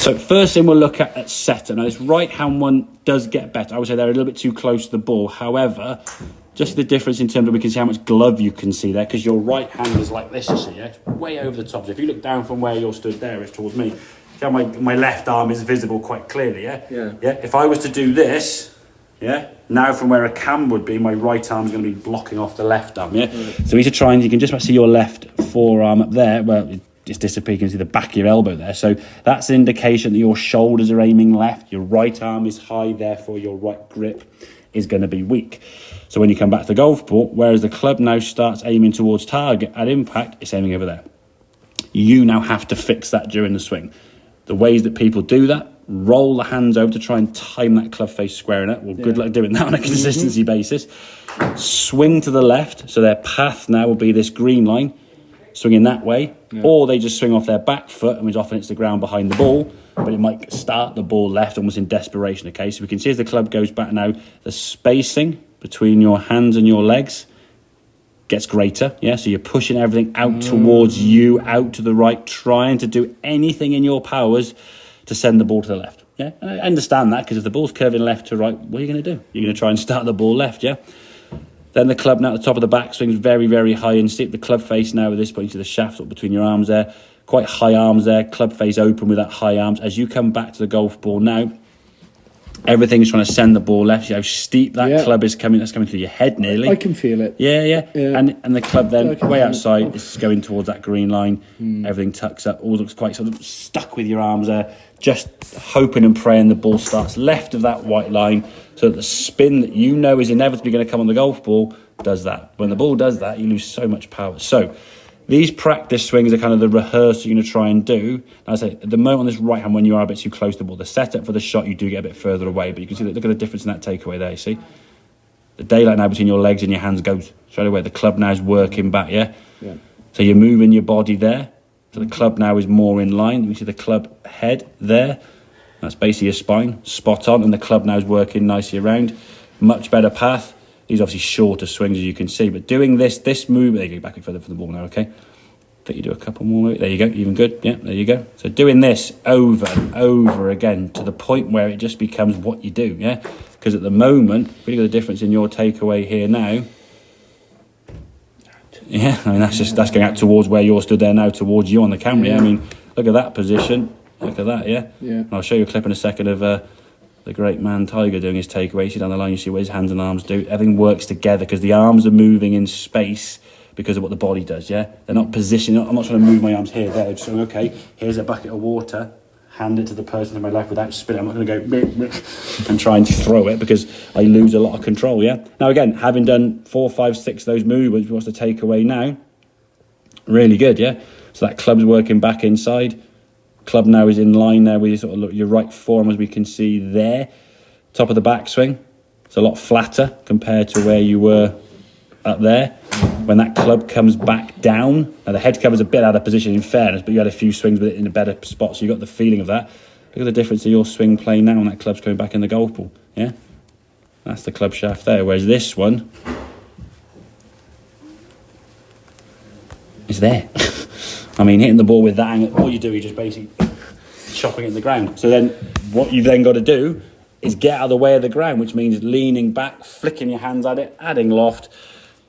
So first thing we'll look at setter. Now this right hand one does get better. I would say they're a little bit too close to the ball. However, just the difference in terms of we can see how much glove you can see there, because your right hand is like this, you see, yeah? It's way over the top. So if you look down from where you're stood there, it's towards me. See how my left arm is visible quite clearly, yeah? Yeah. If I was to do this, yeah, now from where a cam would be, my right arm's going to be blocking off the left arm, yeah? So we need to try and, you can just about see your left forearm up there. Well, it just disappear, you can see the back of your elbow there. So that's an indication that your shoulders are aiming left, your right arm is high, therefore your right grip is going to be weak. So when you come back to the golf ball, whereas the club now starts aiming towards target, at impact, it's aiming over there. You now have to fix that during the swing. The ways that people do that, roll the hands over to try and time that club face squaring it. Well, good luck doing that on a consistency basis. Swing to the left, so their path now will be this green line, swinging that way, or they just swing off their back foot, and often it's the ground behind the ball, but it might start the ball left almost in desperation, okay? So we can see as the club goes back now, the spacing between your hands and your legs gets greater, yeah? So you're pushing everything out towards you, out to the right, trying to do anything in your powers to send the ball to the left, yeah? And I understand that, because if the ball's curving left to right, what are you going to do? You're going to try and start the ball left, yeah? Then the club now at the top of the back swings very, very high and steep. The club face now at this point, you see the shaft up between your arms there, quite high arms there, club face open with that high arms. As you come back to the golf ball now, everything's trying to send the ball left. See how steep that club is coming. That's coming through your head nearly. I can feel it. Yeah. And the club then way outside is going towards that green line. Everything tucks up. All looks quite sort of stuck with your arms there. Just hoping and praying the ball starts left of that white line, so that the spin that you know is inevitably going to come on the golf ball does that. When the ball does that, you lose so much power. So these practice swings are kind of the rehearsal you're going to try and do. As I say, at the moment on this right hand, when you are a bit too close to the ball, the setup for the shot, you do get a bit further away. But you can see, look at the difference in that takeaway there, you see? The daylight now between your legs and your hands goes straight away. The club now is working back, yeah? So you're moving your body there. So the club now is more in line. You see the club head there. That's basically your spine, spot on. And the club now is working nicely around. Much better path. These are obviously shorter swings, as you can see. But doing this move, there you go, back further from the ball now, okay? I think you do a couple more. There you go, even good. Yeah, there you go. So doing this over and over again to the point where it just becomes what you do, yeah? Because at the moment, really got the difference in your takeaway here now. Yeah, I mean, that's going out towards where you're stood there now, towards you on the camera. Yeah. I mean, look at that position. Look at that, yeah? And I'll show you a clip in a second of the great man Tiger doing his takeaway. See down the line, you see what his hands and arms do. Everything works together because the arms are moving in space because of what the body does, yeah? They're not positioned. I'm not trying to move my arms here, there. Just saying, okay, here's a bucket of water. Hand it to the person to my left without spinning. I'm not going to go and try and throw it because I lose a lot of control, yeah? Now, again, having done 4, 5, 6 of those movements, what's the takeaway now? Really good, yeah? So that club's working back inside. Club now is in line there with your, sort of your right forearm, as we can see there. Top of the backswing. It's a lot flatter compared to where you were up there. When that club comes back down, now the head cover's a bit out of position in fairness, but you had a few swings with it in a better spot, so you got the feeling of that. Look at the difference in your swing play now when that club's coming back in the golf ball, yeah? That's the club shaft there, whereas this one is there. I mean, hitting the ball with that angle, all you do is just basically chopping it in the ground. So then what you've then got to do is get out of the way of the ground, which means leaning back, flicking your hands at it, adding loft,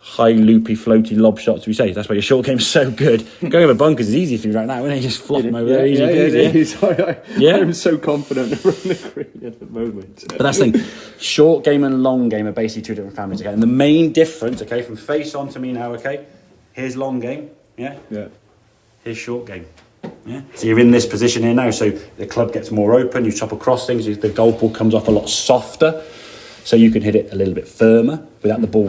high loopy, floaty lob shots, we say. That's why your short game's so good. Going over bunkers is easy for you right now, isn't it? You just flop them over there. I'm so confident around the green at the moment. But that's the thing. Short game and long game are basically two different families, okay? And the main difference, okay, from face on to me now, okay? Here's long game, yeah? Here's short game. Yeah. So you're in this position here now, so the club gets more open, you chop across things, the golf ball comes off a lot softer, so you can hit it a little bit firmer without the ball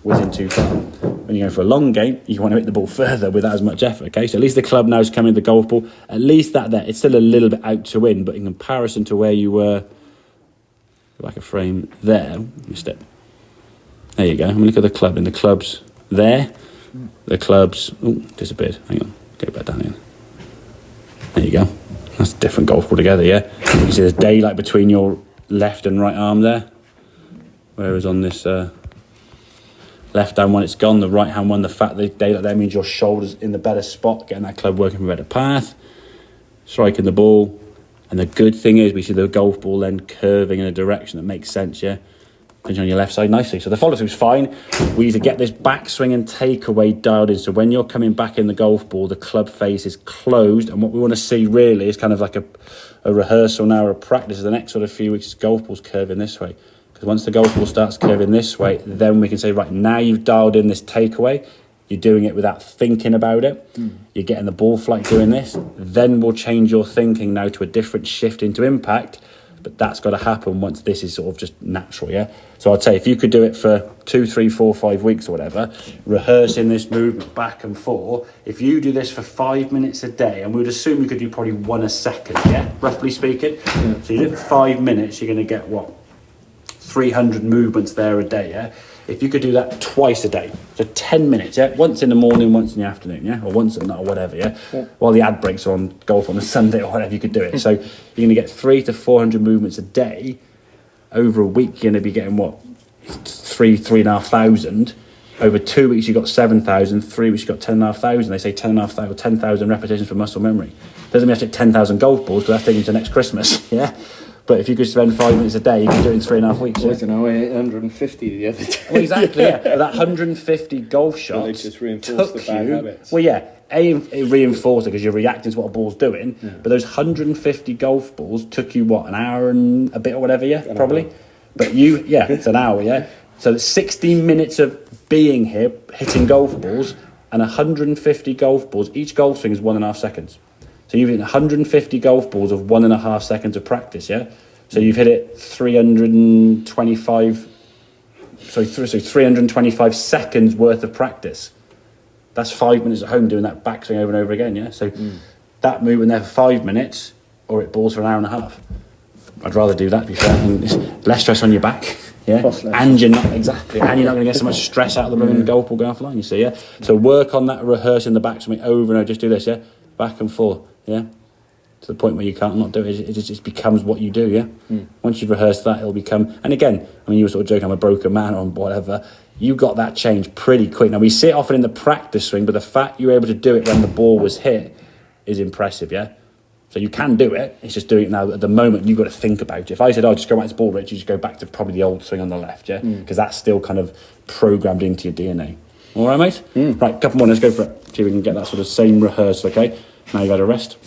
whizzing too far. When you go for a long game, you want to hit the ball further without as much effort, okay? So at least the club now is coming to the golf ball, at least that there, it's still a little bit out to in, but in comparison to where you were, like a frame there, let me step. There you go, I mean, look at the club, and the club's there, the club's, disappeared, hang on, go back down here. There you go. That's a different golf ball together, yeah? You can see there's daylight between your left and right arm there. Whereas on this left hand one, it's gone. The right hand one, the fact that daylight there means your shoulder's in the better spot, getting that club working for a better path. Striking the ball, And the good thing is we see the golf ball then curving in a direction that makes sense, yeah? Pinch on your left side nicely. So the follow through's fine. We need to get this backswing and takeaway dialed in. So when you're coming back in the golf ball, the club face is closed. And what we want to see really is kind of like a rehearsal now or a practice. The next sort of few weeks, golf ball's curving this way. Because once the golf ball starts curving this way, then we can say, right, now you've dialed in this takeaway. You're doing it without thinking about it. You're getting the ball flight doing this. Then we'll change your thinking now to a different shift into impact. But that's got to happen once this is sort of just natural, yeah? So I'd say if you could do it for 2, 3, 4, 5 weeks or whatever, rehearsing this movement back and forth, if you do this for 5 minutes a day, and we would assume you could do probably 1 a second, yeah? Roughly speaking. So you do it for 5 minutes, you're going to get, what, 300 movements there a day, yeah? If you could do that twice a day, so 10 minutes, yeah? Once in the morning, once in the afternoon, yeah? Or once at night, or whatever, yeah? While the ad breaks on golf on a Sunday or whatever, you could do it. So you're going to get 300 to 400 movements a day. Over a week, you're going to be getting, what, 3,500. Over 2 weeks, you got 7,000. 3 weeks, you got 10,500. They say 10,000 repetitions for muscle memory. Doesn't mean you have to take 10,000 golf balls, but that's taking you to next Christmas, yeah? But if you could spend 5 minutes a day, you can do it in 3.5 weeks. I don't know, 850 the other day. Well, exactly, yeah. But that 150 golf shots Well, they just reinforce the bad habits. Well, yeah, it reinforced it because you're reacting to what a ball's doing. Yeah. But those 150 golf balls took you, what, an hour and a bit or whatever, yeah, probably? But it's an hour, yeah? So it's 60 minutes of being here, hitting golf balls, and 150 golf balls. Each golf swing is 1.5 seconds. So you've hit 150 golf balls of 1.5 seconds of practice, yeah? So you've hit it 325 seconds worth of practice. That's 5 minutes at home doing that backswing over and over again, yeah? So that movement there for 5 minutes, or it balls for an hour and a half. I'd rather do that, to be fair. And it's less stress on your back, yeah? And you're not going to get so much stress out of the room and the golf ball going offline, you see, yeah? So work on that, rehearsing the backswing over and over, just do this, yeah? Back and forth, yeah? To the point where you can't not do it, it just becomes what you do, yeah? Once you've rehearsed that, it'll become... And again, I mean, you were sort of joking, I'm a broken man or whatever. You got that change pretty quick. Now, we see it often in the practice swing, but the fact you were able to do it when the ball was hit is impressive, yeah? So you can do it, it's just doing it now. At the moment, you've got to think about it. If I said, just go back to the ball, Rich, you just go back to probably the old swing on the left, yeah? Because that's still kind of programmed into your DNA. All right, mate? Right, couple more, let's go for it. See if we can get that sort of same rehearsal, okay? Now you've had a rest.